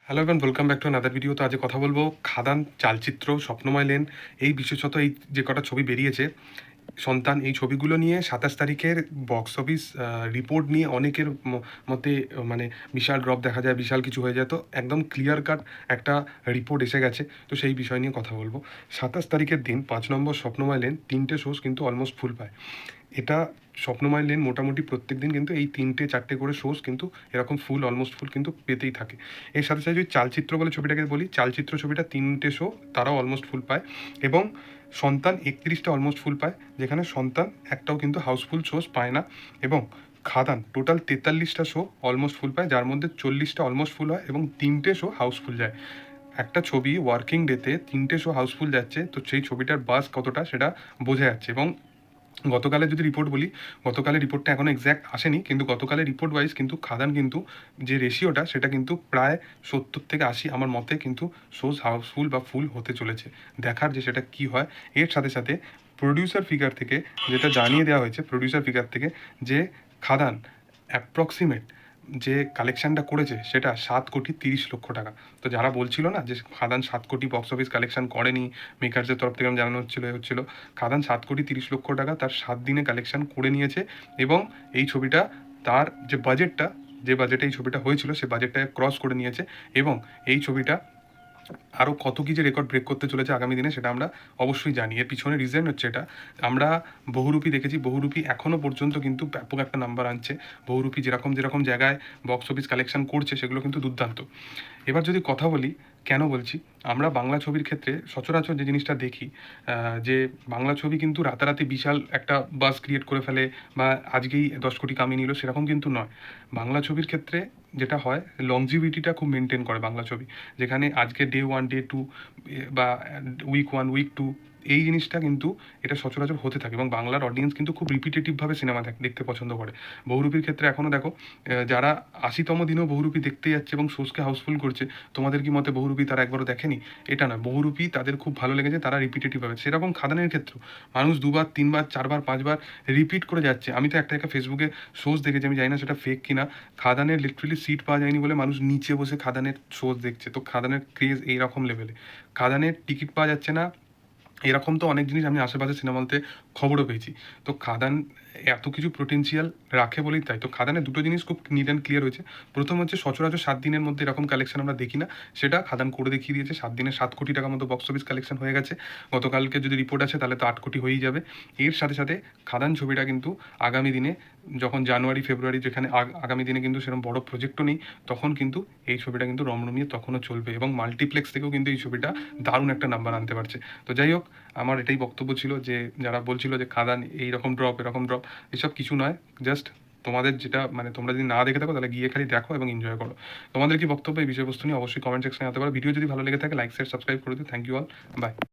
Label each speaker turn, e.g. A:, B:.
A: Hello everyone, welcome back to another video. তো আজ কথা বলবো খাদান, চালচিত্র, স্বপ্নময় লেন, এই বিশেষত এই যে কটা ছবি বেরিয়েছে সন্তান, এই ছবিগুলো নিয়ে ২৭ তারিখের বক্স অফিস রিপোর্ট নিয়ে অনেকের মধ্যে মানে বিশাল ড্রপ দেখা যায়, বিশাল কিছু হয়ে যায়। তো একদম ক্লিয়ার কাট একটা রিপোর্ট এসে গেছে, তো সেই বিষয় নিয়ে কথা বলবো। ২৭ তারিখের দিন ৫ নম্বর স্বপ্নময় লেন ৩টে শোজ কিন্তু অলমোস্ট ফুল পায়। এটা স্বপ্নময় লেন মোটামুটি প্রত্যেক দিন কিন্তু এই ৩টে-৪টে করে শোজ কিন্তু এরকম ফুল, অলমোস্ট ফুল কিন্তু পেতেই থাকে। এর সাথে সাথে যদি চালচিত্র বলে ছবিটাকে বলি, চালচিত্র ছবিটা ৩টে শো তারাও অলমোস্ট ফুল পায় এবং সন্তান ৩১টা অলমোস্ট ফুল পায়, যেখানে সন্তান একটাও কিন্তু হাউসফুল শোজ পায় না। এবং খাদান টোটাল ৪৩টা শো অলমোস্ট ফুল পায়, যার মধ্যে ৪০টা অলমোস্ট ফুল হয় এবং ৩টে শো হাউসফুল যায়। একটা ছবি ওয়ার্কিং ডেতে ৩টে শো হাউসফুল যাচ্ছে, তো সেই ছবিটার বাস কতটা সেটা বোঝা যাচ্ছে। এবং গতকালের যদি রিপোর্ট বলি, গতকালের রিপোর্টটা এখনও এক্স্যাক্ট আসেনি, কিন্তু গতকালের রিপোর্ট ওয়াইজ কিন্তু খাদান কিন্তু যে রেশিওটা সেটা কিন্তু প্রায় ৭০ থেকে ৮০ আমার মতে কিন্তু শোজ হাউসফুল বা ফুল হতে চলেছে। দেখার যে সেটা কি হয়। এর সাথে সাথে প্রডিউসার ফিগার থেকে যেটা জানিয়ে দেওয়া হয়েছে, প্রডিউসার ফিগার থেকে যে খাদান অ্যাপ্রক্সিমেট যে কালেকশানটা করেছে সেটা ৭,৩০,০০,০০০ টাকা। তো যারা বলছিল না যে খাদান ৭ কোটি বক্স অফিস কালেকশন করেনি, মেকার্সের তরফ থেকে জানানো হচ্ছিল, খাদান ৭,৩০,০০,০০০ টাকা তার ৭ দিনে কালেকশন করে নিয়েছে। এবং এই ছবিটা তার যে বাজেটটা, যে বাজেটে এই ছবিটা হয়েছিল সে বাজেটটাকে ক্রস করে নিয়েছে। এবং এই ছবিটা আরও কত কী যে রেকর্ড ব্রেক করতে চলেছে আগামী দিনে সেটা আমরা অবশ্যই জানি। এর পিছনে রিজন হচ্ছে এটা, আমরা বহুরূপী দেখেছি, বহুরূপী এখনও পর্যন্ত কিন্তু ব্যাপক একটা নাম্বার আনছে। বহুরূপী যেরকম যেরকম জায়গায় বক্স অফিস কালেকশন করছে সেগুলো কিন্তু দুর্দান্ত। এবার যদি কথা বলি, কেন বলছি, আমরা বাংলা ছবির ক্ষেত্রে সচরাচর যে জিনিসটা দেখি, যে বাংলা ছবি কিন্তু রাতারাতি বিশাল একটা বাজ ক্রিয়েট করে ফেলে বা আজকেই ১০ কোটি কামিয়ে নিল, সেরকম কিন্তু নয়। বাংলা ছবির ক্ষেত্রে যেটা হয়, লংজিভিটিটা খুব মেনটেন করে বাংলা ছবি, যেখানে আজকে ডে 1 ডে 2 বা উইক 1 উইক 2 এই জিনিসটা কিন্তু এটা সচরাচর হতে থাকে। এবং বাংলার অডিয়েন্স কিন্তু খুব রিপিটেটিভভাবে সিনেমা দেখতে পছন্দ করে। বহুরূপীর ক্ষেত্রে এখনও দেখো, যারা ৮০তম দিনেও বহুরূপী দেখতে যাচ্ছে এবং শোজকে হাউসফুল করছে, তোমাদের কি মতে বহুরূপী তারা একবারও দেখেনি? এটা না, বহুরূপী তাদের খুব ভালো লেগেছে, তারা রিপিটেটিভ হবে। সেরকম খাদানের ক্ষেত্রেও মানুষ ২বার ৩বার ৪বার ৫বার রিপিট করে যাচ্ছে। আমি তো একটা ফেসবুকে শোজ দেখেছি, আমি জানি না সেটা ফেক কিনা, খাদানের লিটারালি সিট পাওয়া যায়নি বলে মানুষ নিচে বসে খাদানের শোজ দেখছে। তো খাদানের ক্রেজ এইরকম লেভেলে, খাদানের টিকিট পাওয়া যাচ্ছে না, এরকম তো অনেক জিনিস আমি আশেপাশে সিনেমা হলতে খবরও পেয়েছি। তো খাদান এত কিছু পোটেনশিয়াল রাখে বলেই তাই। তো খাদানের দুটো জিনিস খুব নিট অ্যান্ড ক্লিয়ার হয়েছে। প্রথম হচ্ছে সচরাচর ৭ দিনের মধ্যে এরকম কালেকশন আমরা দেখি না, সেটা খাদান করে দেখিয়ে দিয়েছে। ৭ দিনে ৭ কোটি টাকার মতো বক্স অফিস কালেকশন হয়ে গেছে। গতকালকে যদি রিপোর্ট আসে তাহলে তো ৮ কোটি হয়েই যাবে। এর সাথে সাথে খাদান ছবিটা কিন্তু আগামী দিনে, যখন জানুয়ারি ফেব্রুয়ারি, যেখানে আগামী দিনে কিন্তু সেরকম বড় প্রজেক্টও নেই, তখন কিন্তু এই ছবিটা কিন্তু রমরমিয়ে তখনও চলবে এবং মাল্টিপ্লেক্স থেকেও কিন্তু এই ছবিটা দারুণ একটা নাম্বার আনতে পারছে। তো যাই হোক, আমার এটাই বক্তব্য ছিল যে যারা বলছিল যে খাদান এইরকম ড্রপ এরকম ড্রপ, এসব কিছু নয়। জাস্ট তোমাদের যেটা মানে, তোমরা যদি না দেখে থাকো তাহলে গিয়ে খালি দেখো এবং এনজয় করো। তোমাদের কি বক্তব্য এই বিষয়বস্তু নিয়ে অবশ্যই কমেন্ট সেকশনে জানাতে পারো। ভিডিও যদি ভালো লেগে থাকে লাইক শেয়ার সাবস্ক্রাইব করে দিও। Thank you all, by.